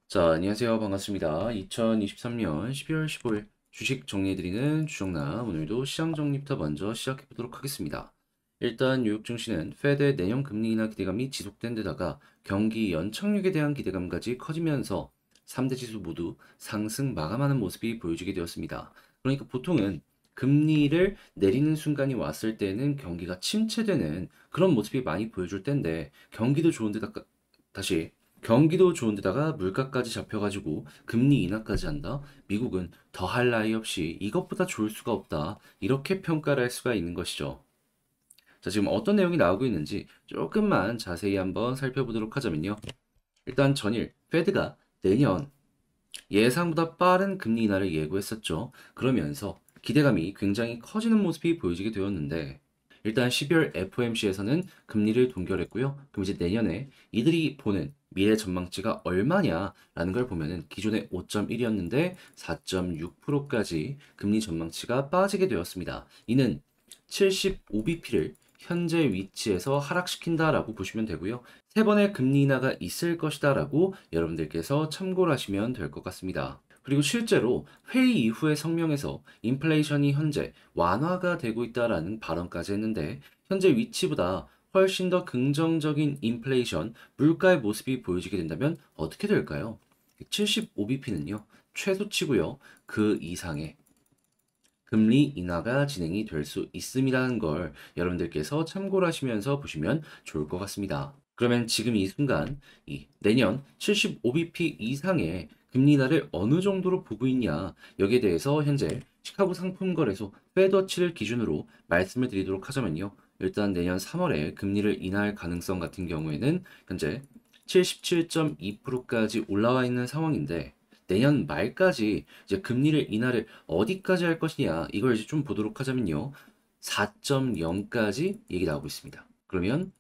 자, 안녕하세요. 반갑습니다. 2023년 12월 15일 주식 정리해드리는 주정남. 오늘도 시장 정리부터 먼저 시작해보도록 하겠습니다. 일단 뉴욕 증시는 페드의 내년 금리 인하 기대감이 지속된 데다가 경기 연착륙에 대한 기대감까지 커지면서 3대 지수 모두 상승 마감하는 모습이 보여지게 되었습니다. 그러니까 보통은 금리를 내리는 순간이 왔을 때는 경기가 침체되는 그런 모습이 많이 보여줄 텐데 경기도 좋은데다가 다시 경기도 좋은데다가 물가까지 잡혀가지고 금리 인하까지 한다? 미국은 더할 나위 없이 이것보다 좋을 수가 없다. 이렇게 평가를 할 수가 있는 것이죠. 자, 지금 어떤 내용이 나오고 있는지 조금만 자세히 한번 살펴보도록 하자면요. 일단 전일 페드가 내년 예상보다 빠른 금리 인하를 예고했었죠. 그러면서 기대감이 굉장히 커지는 모습이 보여지게 되었는데 일단 12월 FOMC에서는 금리를 동결했고요. 그럼 이제 내년에 이들이 보는 미래 전망치가 얼마냐라는 걸 보면은 기존에 5.1이었는데 4.6%까지 금리 전망치가 빠지게 되었습니다. 이는 75bp를 현재 위치에서 하락시킨다라고 보시면 되고요. 세 번의 금리 인하가 있을 것이다라고 여러분들께서 참고를 하시면 될 것 같습니다. 그리고 실제로 회의 이후의 성명에서 인플레이션이 현재 완화가 되고 있다라는 발언까지 했는데 현재 위치보다 훨씬 더 긍정적인 인플레이션, 물가의 모습이 보여지게 된다면 어떻게 될까요? 75bp는요, 최소치고요. 그 이상의 금리 인하가 진행이 될 수 있음이라는 걸 여러분들께서 참고를 하시면서 보시면 좋을 것 같습니다. 그러면 지금 이 순간 이 내년 75bp 이상의 금리 인하를 어느 정도로 보고 있냐 여기에 대해서 현재 시카고 상품거래소 페더치를 기준으로 말씀을 드리도록 하자면요. 일단 내년 3월에 금리를 인하할 가능성 같은 경우에는 현재 77.2%까지 올라와 있는 상황인데 내년 말까지 이제 금리를 인하를 어디까지 할 것이냐 이걸 이제 좀 보도록 하자면요. 4.0까지 얘기 나오고 있습니다. 그러면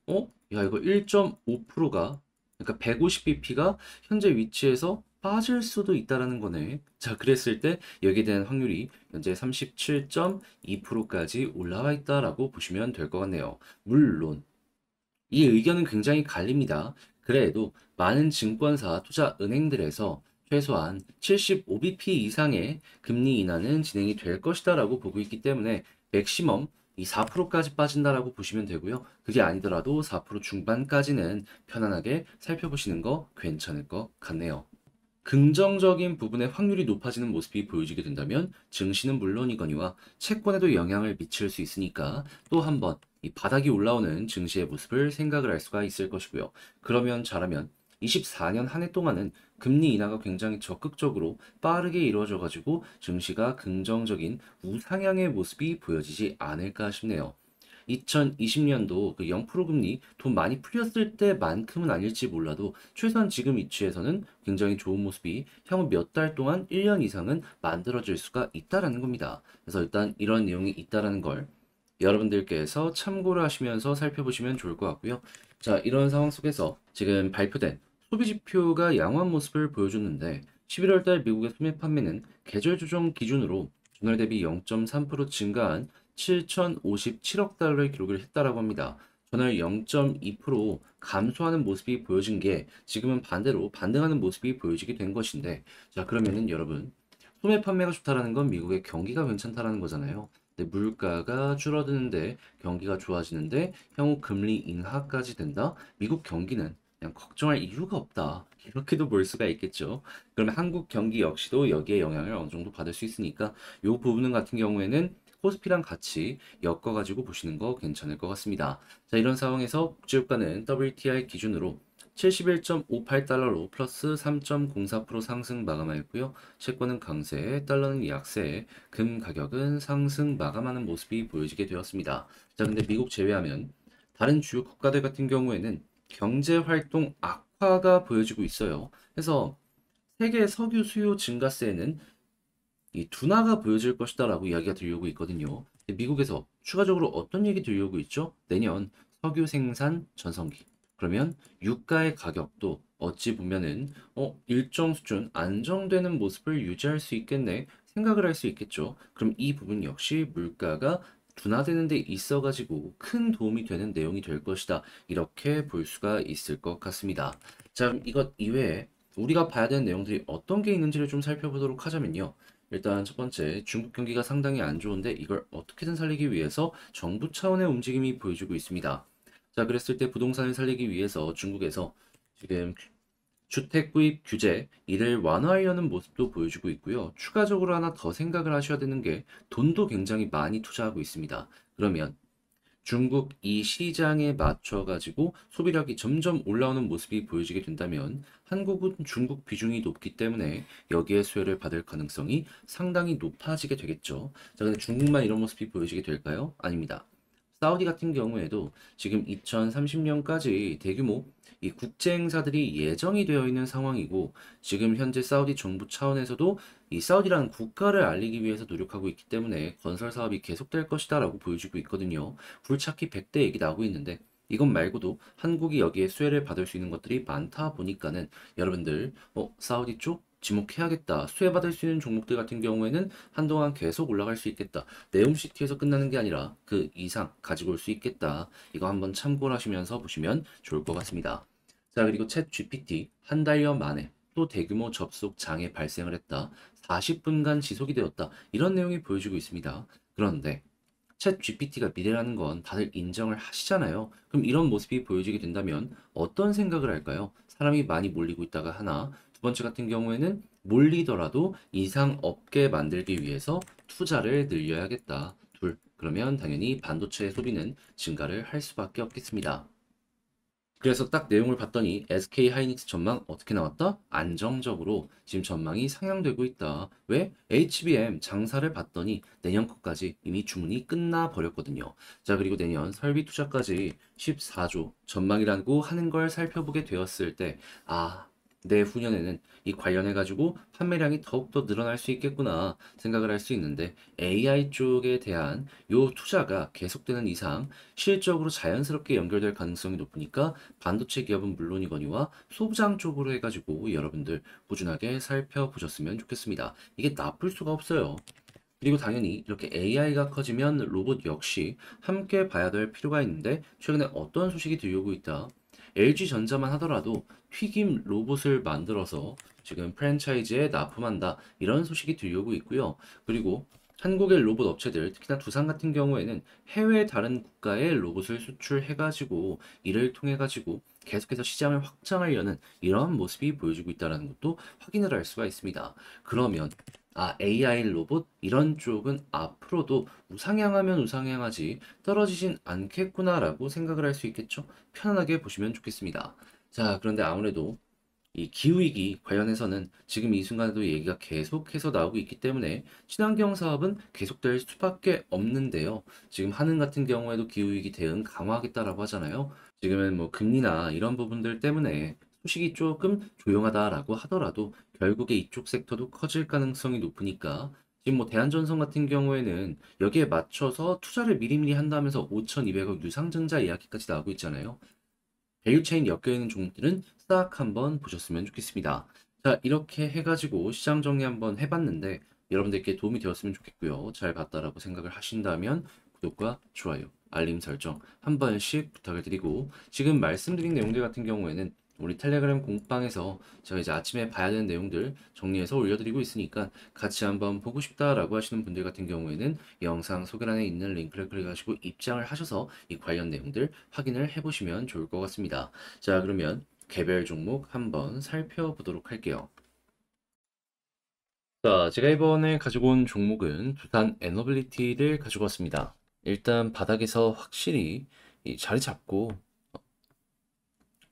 야 이거 1.5%가 그러니까 150bp가 현재 위치에서 빠질 수도 있다라는 거네. 자, 그랬을 때 여기에 대한 확률이 현재 37.2%까지 올라와 있다라고 보시면 될 것 같네요. 물론 이 의견은 굉장히 갈립니다. 그래도 많은 증권사, 투자 은행들에서 최소한 75bp 이상의 금리 인하는 진행이 될 것이다라고 보고 있기 때문에 맥시멈 이 4%까지 빠진다라고 보시면 되고요. 그게 아니더라도 4% 중반까지는 편안하게 살펴보시는 거 괜찮을 것 같네요. 긍정적인 부분의 확률이 높아지는 모습이 보여지게 된다면 증시는 물론이거니와 채권에도 영향을 미칠 수 있으니까 또 한번 이 바닥이 올라오는 증시의 모습을 생각을 할 수가 있을 것이고요. 그러면 잘하면 24년 한 해 동안은 금리 인하가 굉장히 적극적으로 빠르게 이루어져 가지고 증시가 긍정적인 우상향의 모습이 보여지지 않을까 싶네요. 2020년도 그 0% 금리 돈 많이 풀렸을 때만큼은 아닐지 몰라도 최소한 지금 위치에서는 굉장히 좋은 모습이 향후 몇 달 동안 1년 이상은 만들어질 수가 있다라는 겁니다. 그래서 일단 이런 내용이 있다라는 걸 여러분들께서 참고를 하시면서 살펴보시면 좋을 것 같고요. 자, 이런 상황 속에서 지금 발표된 소비 지표가 양호한 모습을 보여줬는데 11월 달 미국의 소매 판매는 계절 조정 기준으로 전월 대비 0.3% 증가한 7,057억 달러의 기록을 했다라고 합니다. 전월 0.2% 감소하는 모습이 보여진 게 지금은 반대로 반등하는 모습이 보여지게 된 것인데 자 그러면은 여러분 소매 판매가 좋다라는 건 미국의 경기가 괜찮다라는 거잖아요. 근데 물가가 줄어드는데 경기가 좋아지는데 향후 금리 인하까지 된다? 미국 경기는 그냥 걱정할 이유가 없다. 이렇게도 볼 수가 있겠죠. 그러면 한국 경기 역시도 여기에 영향을 어느 정도 받을 수 있으니까 이 부분 같은 경우에는 코스피랑 같이 엮어가지고 보시는 거 괜찮을 것 같습니다. 자, 이런 상황에서 국제유가는 WTI 기준으로 71.58달러로 플러스 3.04% 상승 마감하였고요. 채권은 강세, 달러는 약세, 금 가격은 상승 마감하는 모습이 보여지게 되었습니다. 자, 근데 미국 제외하면 다른 주요 국가들 같은 경우에는 경제 활동 악화가 보여지고 있어요. 그래서 세계 석유 수요 증가세는 이 둔화가 보여질 것이다라고 이야기가 들려오고 있거든요. 미국에서 추가적으로 어떤 얘기 들려오고 있죠? 내년 석유 생산 전성기. 그러면 유가의 가격도 어찌 보면은 일정 수준 안정되는 모습을 유지할 수 있겠네 생각을 할 수 있겠죠. 그럼 이 부분 역시 물가가 둔화되는 데 있어가지고 큰 도움이 되는 내용이 될 것이다. 이렇게 볼 수가 있을 것 같습니다. 자, 그럼 이것 이외에 우리가 봐야 되는 내용들이 어떤 게 있는지를 좀 살펴보도록 하자면요. 일단 첫 번째, 중국 경기가 상당히 안 좋은데 이걸 어떻게든 살리기 위해서 정부 차원의 움직임이 보여지고 있습니다. 자, 그랬을 때 부동산을 살리기 위해서 중국에서 지금 주택 구입 규제, 이를 완화하려는 모습도 보여주고 있고요. 추가적으로 하나 더 생각을 하셔야 되는 게 돈도 굉장히 많이 투자하고 있습니다. 그러면 중국 이 시장에 맞춰가지고 소비력이 점점 올라오는 모습이 보여지게 된다면 한국은 중국 비중이 높기 때문에 여기에 수혜를 받을 가능성이 상당히 높아지게 되겠죠. 자, 근데 중국만 이런 모습이 보여지게 될까요? 아닙니다. 사우디 같은 경우에도 지금 2030년까지 대규모 이 국제 행사들이 예정이 되어 있는 상황이고 지금 현재 사우디 정부 차원에서도 이 사우디라는 국가를 알리기 위해서 노력하고 있기 때문에 건설 사업이 계속될 것이다라고 보여지고 있거든요. 굴착기 100대 얘기 나오고 있는데 이것 말고도 한국이 여기에 수혜를 받을 수 있는 것들이 많다 보니까는 여러분들 사우디 쪽 지목해야겠다. 수혜받을 수 있는 종목들 같은 경우에는 한동안 계속 올라갈 수 있겠다. 네옴시티에서 끝나는 게 아니라 그 이상 가지고 올 수 있겠다. 이거 한번 참고를 하시면서 보시면 좋을 것 같습니다. 자, 그리고 챗 GPT 한 달여 만에 또 대규모 접속 장애 발생을 했다. 40분간 지속이 되었다. 이런 내용이 보여지고 있습니다. 그런데 챗 GPT가 미래라는 건 다들 인정을 하시잖아요. 그럼 이런 모습이 보여지게 된다면 어떤 생각을 할까요? 사람이 많이 몰리고 있다가 하나, 두 번째 같은 경우에는 몰리더라도 이상 없게 만들기 위해서 투자를 늘려야겠다. 둘, 그러면 당연히 반도체 소비는 증가를 할 수밖에 없겠습니다. 그래서 딱 내용을 봤더니 SK 하이닉스 전망 어떻게 나왔다? 안정적으로 지금 전망이 상향되고 있다. 왜? HBM 장사를 봤더니 내년 거까지 이미 주문이 끝나 버렸거든요. 자, 그리고 내년 설비 투자까지 14조 전망이라고 하는 걸 살펴보게 되었을 때, 내후년에는 이 관련해가지고 판매량이 더욱더 늘어날 수 있겠구나 생각을 할 수 있는데 AI 쪽에 대한 요 투자가 계속되는 이상 실적으로 자연스럽게 연결될 가능성이 높으니까 반도체 기업은 물론이거니와 소부장 쪽으로 해가지고 여러분들 꾸준하게 살펴보셨으면 좋겠습니다. 이게 나쁠 수가 없어요. 그리고 당연히 이렇게 AI가 커지면 로봇 역시 함께 봐야 될 필요가 있는데 최근에 어떤 소식이 들려오고 있다. LG전자만 하더라도 튀김 로봇을 만들어서 지금 프랜차이즈에 납품한다. 이런 소식이 들려오고 있고요. 그리고 한국의 로봇 업체들, 특히나 두산 같은 경우에는 해외 다른 국가에 로봇을 수출해가지고 이를 통해가지고 계속해서 시장을 확장하려는 이런 모습이 보여지고 있다는 것도 확인을 할 수가 있습니다. 그러면 AI 로봇 이런 쪽은 앞으로도 우상향하면 우상향하지 떨어지진 않겠구나라고 생각을 할 수 있겠죠. 편안하게 보시면 좋겠습니다. 자, 그런데 아무래도 이 기후위기 관련해서는 지금 이 순간에도 얘기가 계속해서 나오고 있기 때문에 친환경 사업은 계속될 수밖에 없는데요. 지금 한은 같은 경우에도 기후위기 대응 강화하겠다라고 하잖아요. 지금은 뭐 금리나 이런 부분들 때문에 소식이 조금 조용하다라고 하더라도 결국에 이쪽 섹터도 커질 가능성이 높으니까 지금 뭐 대한전선 같은 경우에는 여기에 맞춰서 투자를 미리미리 한다면서 5,200억 유상증자 이야기까지 나오고 있잖아요. 밸류체인 엮여있는 종목들은 싹 한번 보셨으면 좋겠습니다. 자, 이렇게 해가지고 시장 정리 한번 해봤는데 여러분들께 도움이 되었으면 좋겠고요. 잘 봤다라고 생각을 하신다면 구독과 좋아요, 알림 설정 한 번씩 부탁을 드리고 지금 말씀드린 내용들 같은 경우에는 우리 텔레그램 공방에서 제가 이제 아침에 봐야 되는 내용들 정리해서 올려드리고 있으니까 같이 한번 보고 싶다라고 하시는 분들 같은 경우에는 영상 소개란에 있는 링크를 클릭하시고 입장을 하셔서 이 관련 내용들 확인을 해보시면 좋을 것 같습니다. 자, 그러면 개별 종목 한번 살펴보도록 할게요. 자, 제가 이번에 가지고 온 종목은 두산 에너빌리티를 가지고 왔습니다. 일단 바닥에서 확실히 이 자리 잡고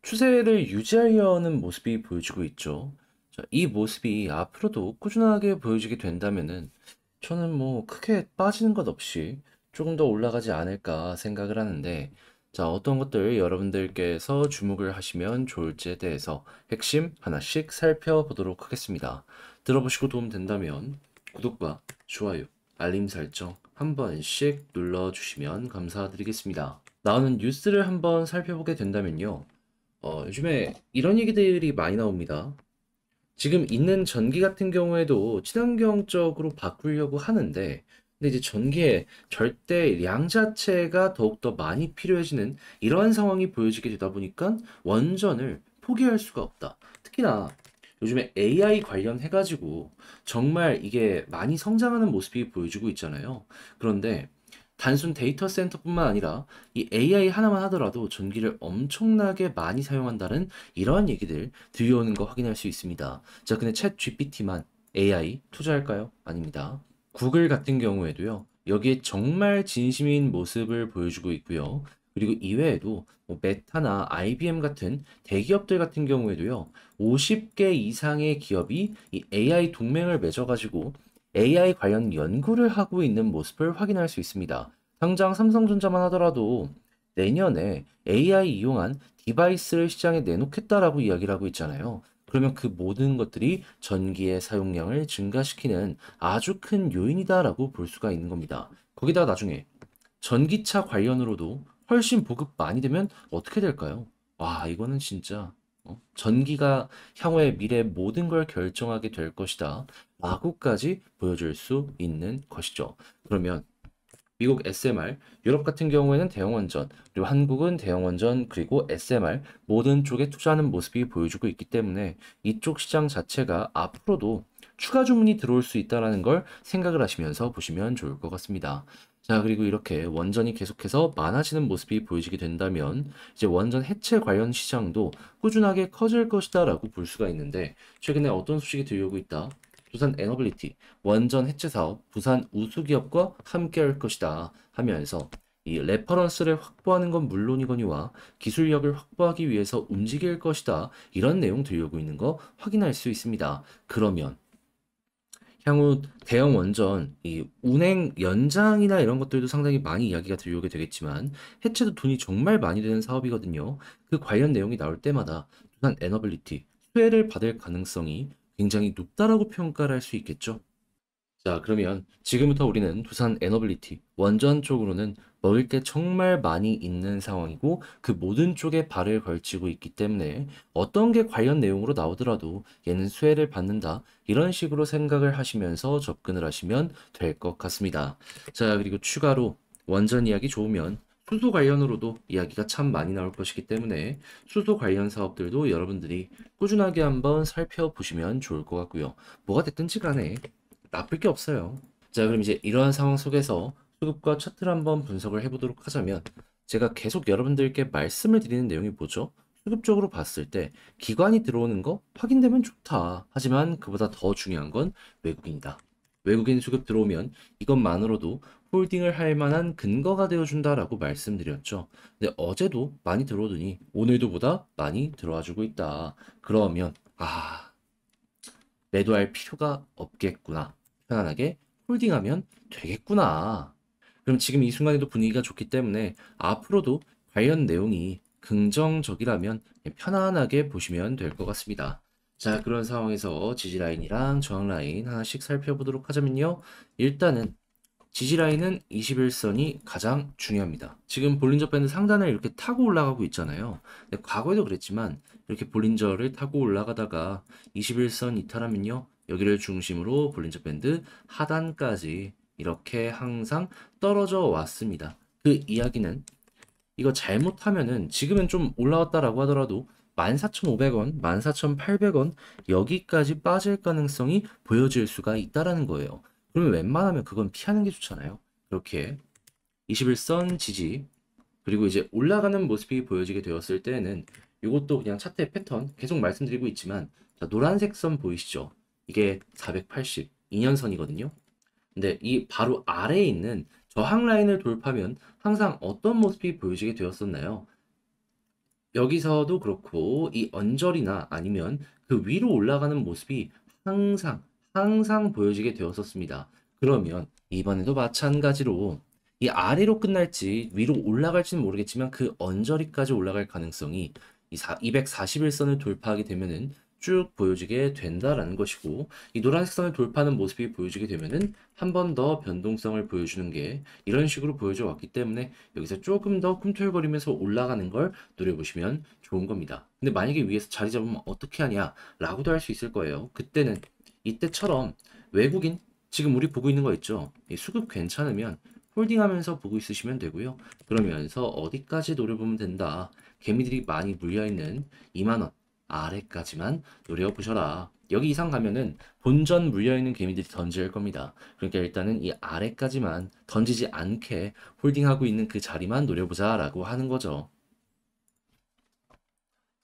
추세를 유지하려는 모습이 보여지고 있죠. 자, 이 모습이 앞으로도 꾸준하게 보여지게 된다면은 저는 뭐 크게 빠지는 것 없이 조금 더 올라가지 않을까 생각을 하는데 자, 어떤 것들 여러분들께서 주목을 하시면 좋을지에 대해서 핵심 하나씩 살펴보도록 하겠습니다. 들어보시고 도움 된다면 구독과 좋아요, 알림 설정 한 번씩 눌러주시면 감사드리겠습니다. 나오는 뉴스를 한번 살펴보게 된다면요. 요즘에 이런 얘기들이 많이 나옵니다. 지금 있는 전기 같은 경우에도 친환경적으로 바꾸려고 하는데, 근데 이제 전기의 절대량 자체가 더욱더 많이 필요해지는 이러한 상황이 보여지게 되다 보니까 원전을 포기할 수가 없다. 특히나 요즘에 AI 관련해가지고 정말 이게 많이 성장하는 모습이 보여주고 있잖아요. 그런데 단순 데이터 센터뿐만 아니라 이 AI 하나만 하더라도 전기를 엄청나게 많이 사용한다는 이러한 얘기들 들려오는 거 확인할 수 있습니다. 자, 근데 챗 GPT만 AI 투자할까요? 아닙니다. 구글 같은 경우에도요. 여기에 정말 진심인 모습을 보여주고 있고요. 그리고 이외에도 뭐 메타나 IBM 같은 대기업들 같은 경우에도요. 50개 이상의 기업이 이 AI 동맹을 맺어가지고 AI 관련 연구를 하고 있는 모습을 확인할 수 있습니다. 당장 삼성전자만 하더라도 내년에 AI 이용한 디바이스를 시장에 내놓겠다라고 이야기를 하고 있잖아요. 그러면 그 모든 것들이 전기의 사용량을 증가시키는 아주 큰 요인이다라고 볼 수가 있는 겁니다. 거기다 나중에 전기차 관련으로도 훨씬 보급 많이 되면 어떻게 될까요? 와, 이거는 진짜 전기가 향후의 미래 모든 걸 결정하게 될 것이다. 라고까지 보여줄 수 있는 것이죠. 그러면 미국 SMR, 유럽 같은 경우에는 대형원전, 그리고 한국은 대형원전, 그리고 SMR 모든 쪽에 투자하는 모습이 보여주고 있기 때문에 이쪽 시장 자체가 앞으로도 추가 주문이 들어올 수 있다는 걸 생각을 하시면서 보시면 좋을 것 같습니다. 자, 그리고 이렇게 원전이 계속해서 많아지는 모습이 보여지게 된다면 이제 원전 해체 관련 시장도 꾸준하게 커질 것이다라고 볼 수가 있는데 최근에 어떤 소식이 들려오고 있다. 두산 에너빌리티 원전 해체 사업 부산 우수기업과 함께할 것이다 하면서 이 레퍼런스를 확보하는 건 물론이거니와 기술력을 확보하기 위해서 움직일 것이다 이런 내용 들려오고 있는 거 확인할 수 있습니다. 그러면 향후 대형 원전 이 운행 연장이나 이런 것들도 상당히 많이 이야기가 들려오게 되겠지만 해체도 돈이 정말 많이 드는 사업이거든요. 그 관련 내용이 나올 때마다 두산 에너빌리티 수혜를 받을 가능성이 굉장히 높다라고 평가를 할 수 있겠죠. 자, 그러면 지금부터 우리는 두산 에너빌리티 원전 쪽으로는 먹을 게 정말 많이 있는 상황이고 그 모든 쪽에 발을 걸치고 있기 때문에 어떤 게 관련 내용으로 나오더라도 얘는 수혜를 받는다. 이런 식으로 생각을 하시면서 접근을 하시면 될 것 같습니다. 자, 그리고 추가로 원전 이야기 좋으면 수소 관련으로도 이야기가 참 많이 나올 것이기 때문에 수소 관련 사업들도 여러분들이 꾸준하게 한번 살펴보시면 좋을 것 같고요. 뭐가 됐든지 간에 나쁠 게 없어요. 자, 그럼 이제 이러한 상황 속에서 수급과 차트를 한번 분석을 해보도록 하자면 제가 계속 여러분들께 말씀을 드리는 내용이 뭐죠? 수급적으로 봤을 때 기관이 들어오는 거 확인되면 좋다. 하지만 그보다 더 중요한 건 외국인이다. 외국인 수급 들어오면 이것만으로도 홀딩을 할 만한 근거가 되어준다라고 말씀드렸죠. 근데 어제도 많이 들어오더니 오늘도 보다 많이 들어와 주고 있다. 그러면 매도할 필요가 없겠구나. 편안하게 홀딩하면 되겠구나. 그럼 지금 이 순간에도 분위기가 좋기 때문에 앞으로도 관련 내용이 긍정적이라면 편안하게 보시면 될 것 같습니다. 자, 그런 상황에서 지지 라인이랑 저항 라인 하나씩 살펴보도록 하자면요. 일단은 지지 라인은 21선이 가장 중요합니다. 지금 볼린저 밴드 상단을 이렇게 타고 올라가고 있잖아요. 근데 과거에도 그랬지만 이렇게 볼린저를 타고 올라가다가 21선 이탈하면요. 여기를 중심으로 볼린저 밴드 하단까지 이렇게 항상 떨어져 왔습니다. 그 이야기는 이거 잘못하면은 지금은 좀 올라왔다라고 하더라도 14,500원, 14,800원 여기까지 빠질 가능성이 보여질 수가 있다라는 거예요. 그러면 웬만하면 그건 피하는 게 좋잖아요. 이렇게 21선 지지 그리고 이제 올라가는 모습이 보여지게 되었을 때는 이것도 그냥 차트의 패턴 계속 말씀드리고 있지만 자, 노란색 선 보이시죠? 이게 480 2년선이거든요. 근데 이 바로 아래에 있는 저항 라인을 돌파하면 항상 어떤 모습이 보여지게 되었었나요? 여기서도 그렇고 이 언저리나 아니면 그 위로 올라가는 모습이 항상 보여지게 되었었습니다. 그러면 이번에도 마찬가지로 이 아래로 끝날지 위로 올라갈지는 모르겠지만 그 언저리까지 올라갈 가능성이 이 241선을 돌파하게 되면은 쭉 보여지게 된다라는 것이고 이 노란색 선을 돌파하는 모습이 보여지게 되면은 한 번 더 변동성을 보여주는 게 이런 식으로 보여져 왔기 때문에 여기서 조금 더 꿈틀거리면서 올라가는 걸 노려보시면 좋은 겁니다. 근데 만약에 위에서 자리 잡으면 어떻게 하냐 라고도 할 수 있을 거예요. 그때는 이때처럼 외국인 지금 우리 보고 있는 거 있죠? 이 수급 괜찮으면 홀딩하면서 보고 있으시면 되고요. 그러면서 어디까지 노려보면 된다. 개미들이 많이 물려있는 2만원 아래까지만 노려보셔라. 여기 이상 가면은 본전 물려있는 개미들이 던질 겁니다. 그러니까 일단은 이 아래까지만 던지지 않게 홀딩하고 있는 그 자리만 노려보자라고 하는 거죠.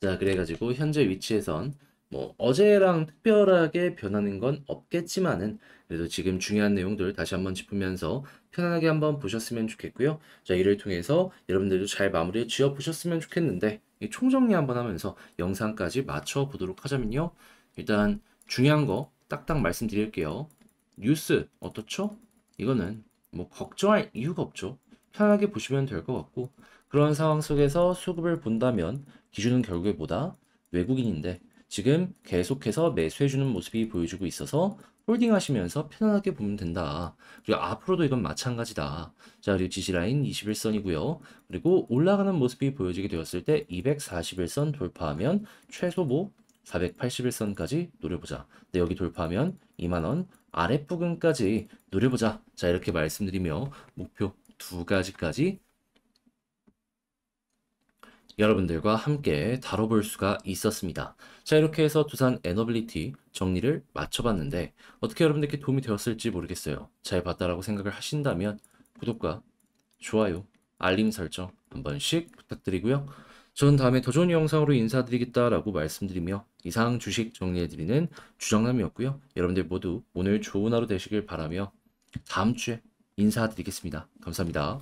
자, 그래가지고 현재 위치에선 뭐 어제랑 특별하게 변하는 건 없겠지만은 그래도 지금 중요한 내용들 다시 한번 짚으면서 편안하게 한번 보셨으면 좋겠고요. 자, 이를 통해서 여러분들도 잘 마무리에 지어 보셨으면 좋겠는데 이 총정리 한번 하면서 영상까지 맞춰 보도록 하자면요. 일단 중요한 거 딱딱 말씀드릴게요. 뉴스 어떻죠? 이거는 뭐 걱정할 이유가 없죠. 편하게 보시면 될 것 같고 그런 상황 속에서 수급을 본다면 기준은 결국에 뭐다? 외국인인데 지금 계속해서 매수해주는 모습이 보여주고 있어서 홀딩 하시면서 편안하게 보면 된다. 그리고 앞으로도 이건 마찬가지다. 자, 그리고 지지라인 21선이고요. 그리고 올라가는 모습이 보여지게 되었을 때 241선 돌파하면 최소 뭐 481선까지 노려보자. 근데 여기 돌파하면 2만원 아랫부근까지 노려보자. 자, 이렇게 말씀드리며 목표 두 가지까지 여러분들과 함께 다뤄볼 수가 있었습니다. 자, 이렇게 해서 두산 에너빌리티 정리를 마쳐봤는데 어떻게 여러분들께 도움이 되었을지 모르겠어요. 잘 봤다라고 생각을 하신다면 구독과 좋아요, 알림 설정 한 번씩 부탁드리고요. 전 다음에 더 좋은 영상으로 인사드리겠다라고 말씀드리며 이상 주식 정리해드리는 주정남이었고요. 여러분들 모두 오늘 좋은 하루 되시길 바라며 다음 주에 인사드리겠습니다. 감사합니다.